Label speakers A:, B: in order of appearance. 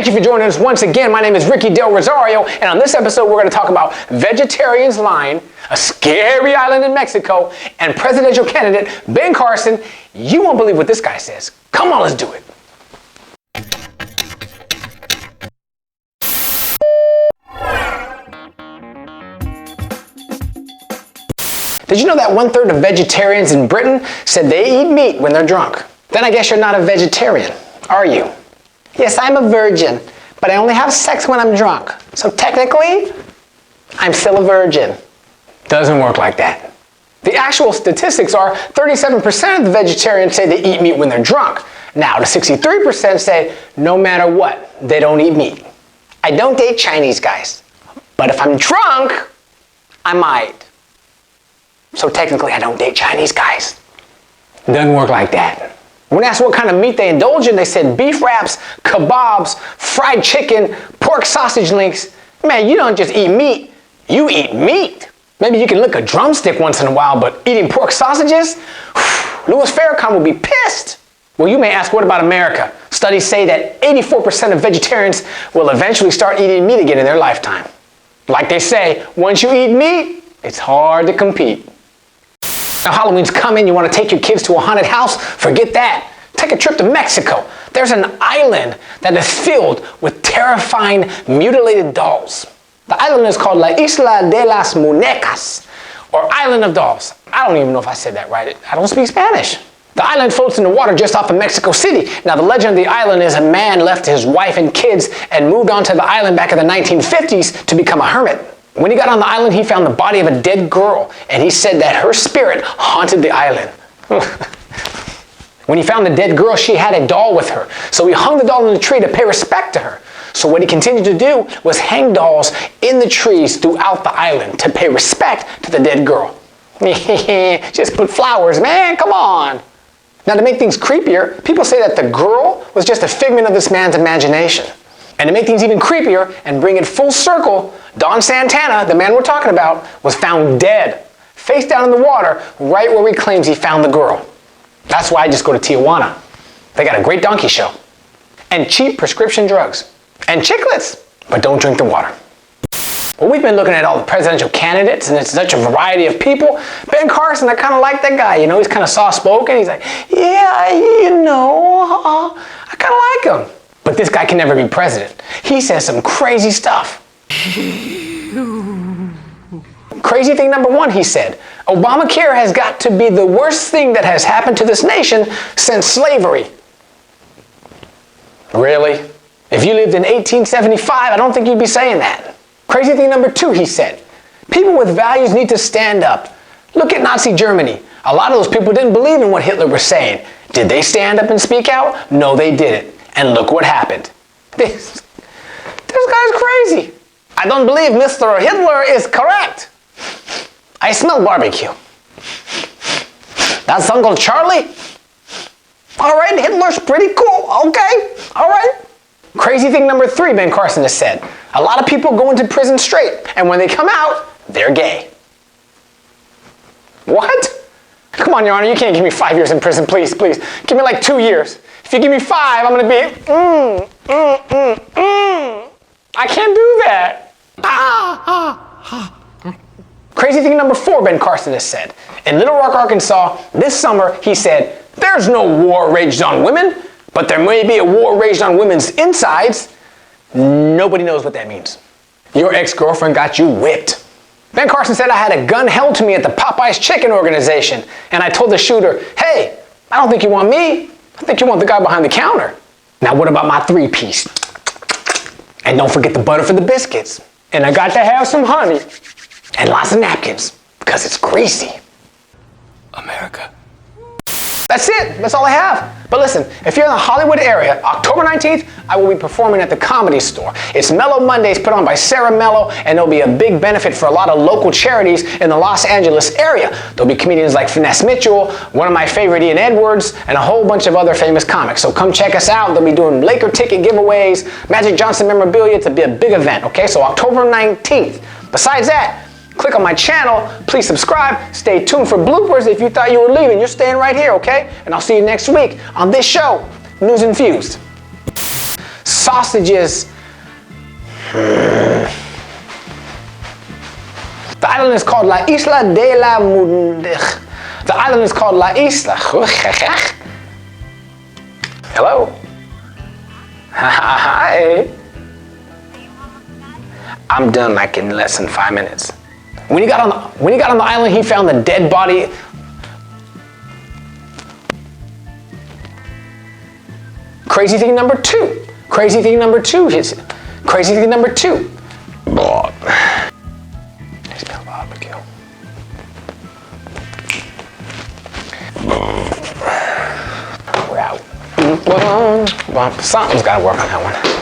A: Thank you for joining us once again. My name is Ricky Del Rosario, and on this episode we're going to talk about vegetarians lying, a scary island in Mexico, and presidential candidate Ben Carson. You won't believe what this guy says. Come on, let's do it. Did you know that 1/3 of vegetarians in Britain said they eat meat when they're drunk? Then I guess you're not a vegetarian, are you? Yes, I'm a virgin, but I only have sex when I'm drunk. So technically, I'm still a virgin. Doesn't work like that. The actual statistics are 37% of the vegetarians say they eat meat when they're drunk. Now, the 63% say no matter what, they don't eat meat. I don't date Chinese guys, but if I'm drunk, I might. So technically, I don't date Chinese guys. Doesn't work like that. When asked what kind of meat they indulge in, they said beef wraps, kebabs, fried chicken, pork sausage links. Man, you don't just eat meat, you eat meat. Maybe you can lick a drumstick once in a while, but eating pork sausages? Louis Farrakhan would be pissed. Well, you may ask, what about America? Studies say that 84% of vegetarians will eventually start eating meat again in their lifetime. Like they say, once you eat meat, it's hard to compete. Now Halloween's coming, you want to take your kids to a haunted house? Forget that. Take a trip to Mexico. There's an island that is filled with terrifying mutilated dolls. The island is called La Isla de las Muñecas, or Island of Dolls. I don't even know if I said that right. I don't speak Spanish. The island floats in the water just off of Mexico City. Now the legend of the island is a man left his wife and kids and moved onto the island back in the 1950s to become a hermit. When he got on the island, he found the body of a dead girl, and he said that her spirit haunted the island. When he found the dead girl, she had a doll with her, so he hung the doll in the tree to pay respect to her. So what he continued to do was hang dolls in the trees throughout the island to pay respect to the dead girl. Just put flowers, man, come on. Now to make things creepier, people say that the girl was just a figment of this man's imagination. And to make things even creepier and bring it full circle, Don Santana, the man we're talking about, was found dead, face down in the water, right where he claims he found the girl. That's why I just go to Tijuana. They got a great donkey show, and cheap prescription drugs, and chiclets, but don't drink the water. Well, we've been looking at all the presidential candidates, and it's such a variety of people. Ben Carson, I kind of like that guy. You know, he's kind of soft-spoken. He's like, yeah, you know, I kind of like him. But this guy can never be president. He says some crazy stuff. Crazy thing number one, he said, Obamacare has got to be the worst thing that has happened to this nation since slavery. Really? If you lived in 1875, I don't think you'd be saying that. Crazy thing number two, he said, people with values need to stand up. Look at Nazi Germany. A lot of those people didn't believe in what Hitler was saying. Did they stand up and speak out? No, they didn't. And look what happened. This guy's crazy. I don't believe Mr. Hitler is correct. I smell barbecue. That's Uncle Charlie? All right, Hitler's pretty cool. Okay, all right. Crazy thing number three, Ben Carson has said. A lot of people go into prison straight, and when they come out, they're gay. What? Come on, Your Honor, you can't give me 5 years in prison, please, please. Give me like 2 years. If you give me 5, I'm gonna be, I can't do that. Crazy thing number four, Ben Carson has said. In Little Rock, Arkansas, this summer, he said, there's no war raged on women, but there may be a war raged on women's insides. Nobody knows what that means. Your ex-girlfriend got you whipped. Ben Carson said I had a gun held to me at the Popeye's Chicken organization, and I told the shooter, hey, I don't think you want me. I think you want the guy behind the counter. Now what about my 3-piece? And don't forget the butter for the biscuits. And I got to have some honey. And lots of napkins, because it's greasy. America. That's it. That's all I have. But listen, if you're in the Hollywood area, October 19th, I will be performing at the Comedy Store. It's Mellow Mondays put on by Sarah Mello, and there'll be a big benefit for a lot of local charities in the Los Angeles area. There'll be comedians like Finesse Mitchell, one of my favorite Ian Edwards, and a whole bunch of other famous comics. So come check us out. They'll be doing Laker ticket giveaways, Magic Johnson memorabilia. It's a big event, okay? So October 19th. Besides that, click on my channel, please subscribe, stay tuned for bloopers. If you thought you were leaving, you're staying right here, okay? And I'll see you next week on this show, News Infused. sausages. The island is called La Isla de la Munich. The island is called La Isla. Hello? Hi. I'm done like in less than 5 minutes. When he got on the island, he found the dead body. Crazy thing number two. Crazy thing number two. Crazy thing number two. I smell barbecue. We're out. Something's got to work on that one.